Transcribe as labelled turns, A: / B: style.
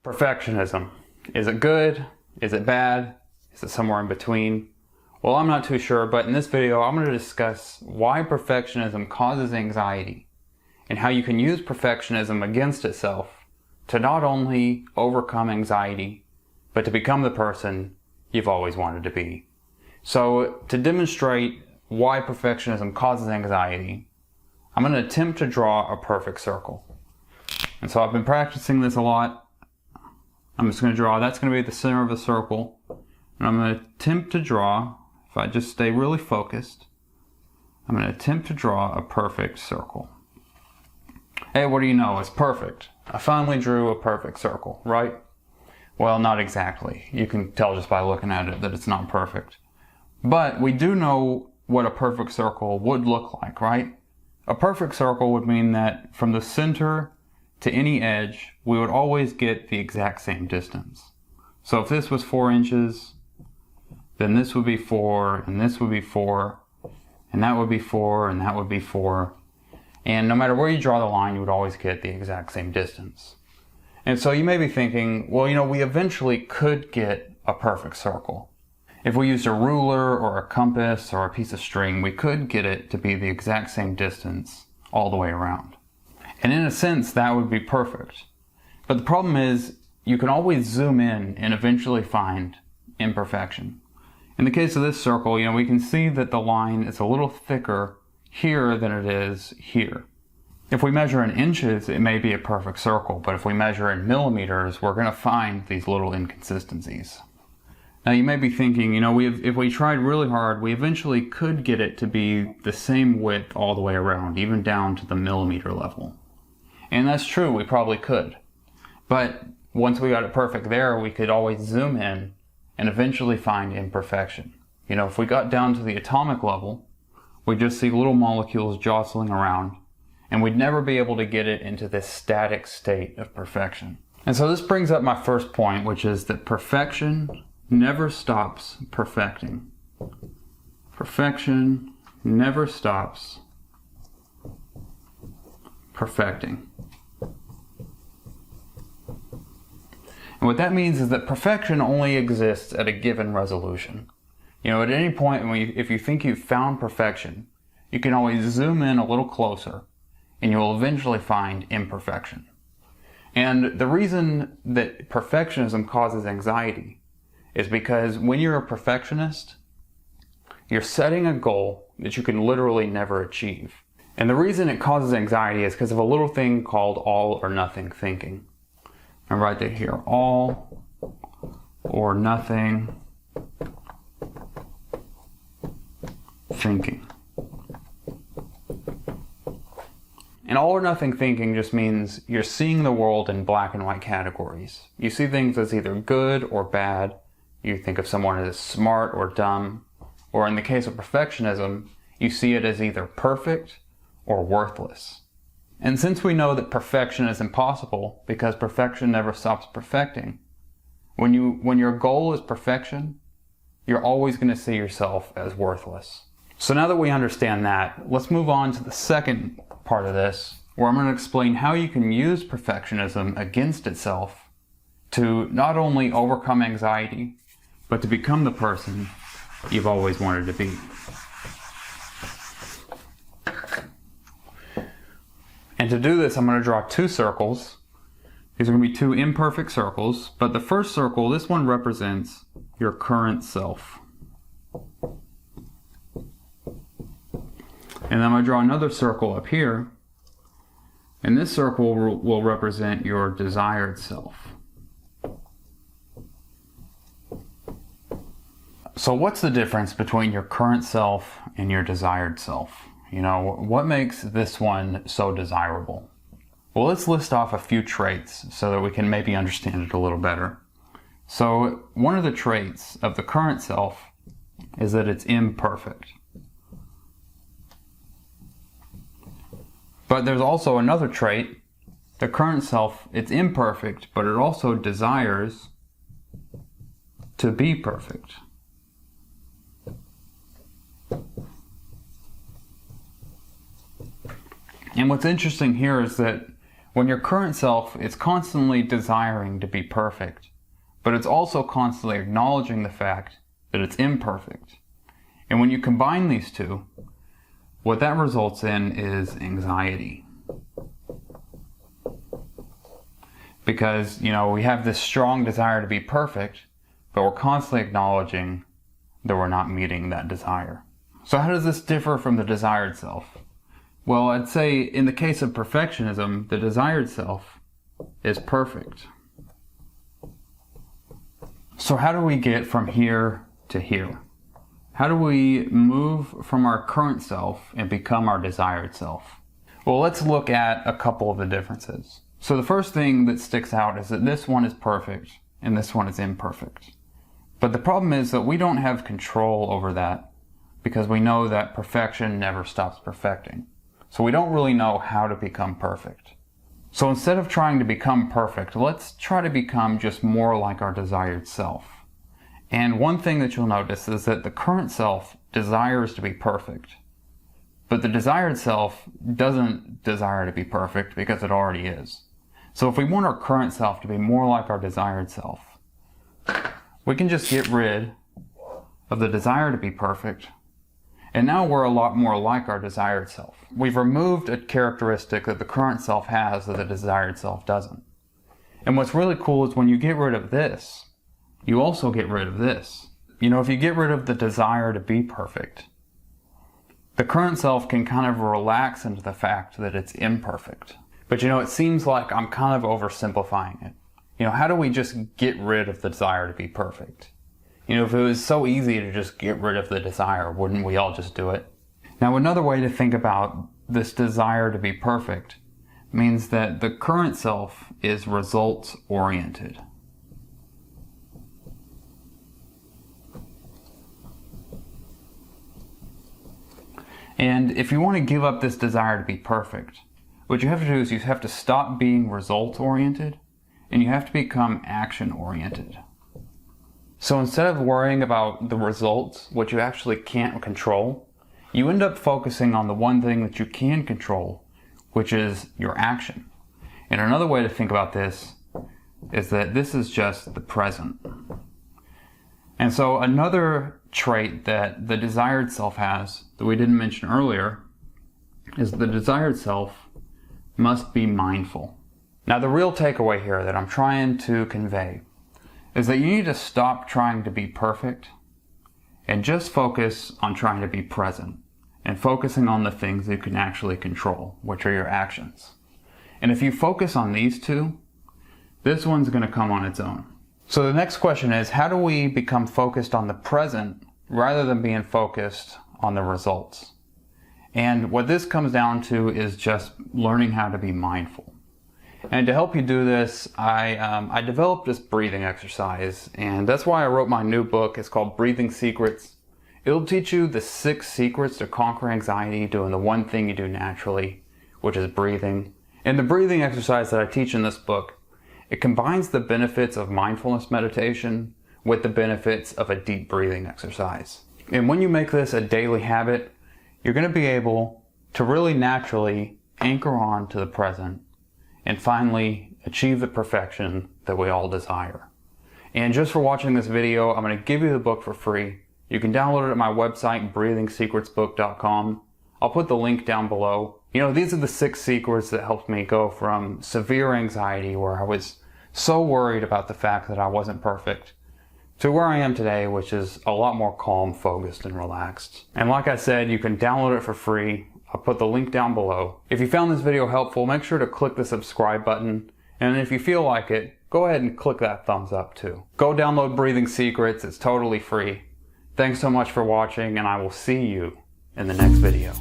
A: Perfectionism. Is it good? Is it bad? Is it somewhere in between? Well, I'm not too sure, but in this video, I'm going to discuss why perfectionism causes anxiety and how you can use perfectionism against itself to not only overcome anxiety, but to become the person you've always wanted to be. So, to demonstrate why perfectionism causes anxiety, I'm going to attempt to draw a perfect circle. And so I've been practicing this a lot. I'm just going to draw, that's going to be the center of the circle. And I'm going to attempt to draw, if I just stay really focused, I'm going to attempt to draw a perfect circle. Hey, what do you know? It's perfect. I finally drew a perfect circle, right? Well, not exactly. You can tell just by looking at it that it's not perfect. But we do know what a perfect circle would look like, right? A perfect circle would mean that from the center to any edge, we would always get the exact same distance. So if this was 4 inches, then this would be 4, and this would be 4, and that would be 4, and that would be 4. And no matter where you draw the line, you would always get the exact same distance. And so you may be thinking, well, we eventually could get a perfect circle. If we used a ruler or a compass or a piece of string, we could get it to be the exact same distance all the way around. And in a sense, that would be perfect. But the problem is, you can always zoom in and eventually find imperfection. In the case of this circle, we can see that the line is a little thicker here than it is here. If we measure in inches, it may be a perfect circle, but if we measure in millimeters, we're going to find these little inconsistencies. Now you may be thinking, if we tried really hard, we eventually could get it to be the same width all the way around, even down to the millimeter level. And that's true, we probably could. But once we got it perfect there, we could always zoom in and eventually find imperfection. If we got down to the atomic level, we'd just see little molecules jostling around, and we'd never be able to get it into this static state of perfection. And so this brings up my first point, which is that perfection never stops perfecting. Perfection never stops perfecting. And what that means is that perfection only exists at a given resolution. At any point, if you think you've found perfection, you can always zoom in a little closer, and you'll eventually find imperfection. And the reason that perfectionism causes anxiety is because when you're a perfectionist, you're setting a goal that you can literally never achieve. And the reason it causes anxiety is because of a little thing called all or nothing thinking. And write that here, all or nothing thinking. And all or nothing thinking just means you're seeing the world in black and white categories. You see things as either good or bad. You think of someone as smart or dumb. Or in the case of perfectionism, you see it as either perfect or worthless. And since we know that perfection is impossible because perfection never stops perfecting, when your goal is perfection, you're always going to see yourself as worthless. So now that we understand that, let's move on to the second part of this, where I'm going to explain how you can use perfectionism against itself to not only overcome anxiety, but to become the person you've always wanted to be. And to do this, I'm going to draw 2 circles. These are going to be 2 imperfect circles, but the first circle, this one represents your current self. And then I'm going to draw another circle up here, and this circle will represent your desired self. So what's the difference between your current self and your desired self? What makes this one so desirable? Well, let's list off a few traits so that we can maybe understand it a little better. So one of the traits of the current self is that it's imperfect. But there's also another trait. The current self, it's imperfect, but it also desires to be perfect. And what's interesting here is that When your current self is constantly desiring to be perfect, but it's also constantly acknowledging the fact that it's imperfect. And when you combine these two, what that results in is anxiety. Because, we have this strong desire to be perfect, but we're constantly acknowledging that we're not meeting that desire. So how does this differ from the desired self? Well, I'd say in the case of perfectionism, the desired self is perfect. So how do we get from here to here? How do we move from our current self and become our desired self? Well, let's look at a couple of the differences. So the first thing that sticks out is that this one is perfect and this one is imperfect. But the problem is that we don't have control over that because we know that perfection never stops perfecting. So we don't really know how to become perfect. So instead of trying to become perfect, let's try to become just more like our desired self. And one thing that you'll notice is that the current self desires to be perfect, but the desired self doesn't desire to be perfect because it already is. So if we want our current self to be more like our desired self, we can just get rid of the desire to be perfect, and now we're a lot more like our desired self. We've removed a characteristic that the current self has that the desired self doesn't. And what's really cool is when you get rid of this, you also get rid of this. If you get rid of the desire to be perfect, the current self can kind of relax into the fact that it's imperfect. But it seems like I'm kind of oversimplifying it. How do we just get rid of the desire to be perfect? If it was so easy to just get rid of the desire, wouldn't we all just do it? Now, another way to think about this desire to be perfect means that the current self is results oriented. And if you want to give up this desire to be perfect, what you have to do is you have to stop being result oriented and you have to become action oriented. So instead of worrying about the results, what you actually can't control, you end up focusing on the one thing that you can control, which is your action. And another way to think about this is that this is just the present. And so another trait that the desired self has that we didn't mention earlier is the desired self must be mindful. Now, the real takeaway here that I'm trying to convey is that you need to stop trying to be perfect and just focus on trying to be present and focusing on the things you can actually control, which are your actions. And if you focus on these two, this one's going to come on its own. So the next question is, how do we become focused on the present rather than being focused on the results? And what this comes down to is just learning how to be mindful. And to help you do this, I developed this breathing exercise, and that's why I wrote my new book. It's called Breathing Secrets. It'll teach you the 6 secrets to conquer anxiety doing the one thing you do naturally, which is breathing. And the breathing exercise that I teach in this book, it combines the benefits of mindfulness meditation with the benefits of a deep breathing exercise. And when you make this a daily habit, you're going to be able to really naturally anchor on to the present and finally achieve the perfection that we all desire. And just for watching this video, I'm going to give you the book for free. You can download it at my website, breathingsecretsbook.com. I'll put the link down below. These are the 6 secrets that helped me go from severe anxiety, where I was so worried about the fact that I wasn't perfect, to where I am today, which is a lot more calm, focused, and relaxed. And like I said, you can download it for free. I'll put the link down below. If you found this video helpful, make sure to click the subscribe button. And if you feel like it, go ahead and click that thumbs up too. Go download Breathing Secrets. It's totally free. Thanks so much for watching, and I will see you in the next video.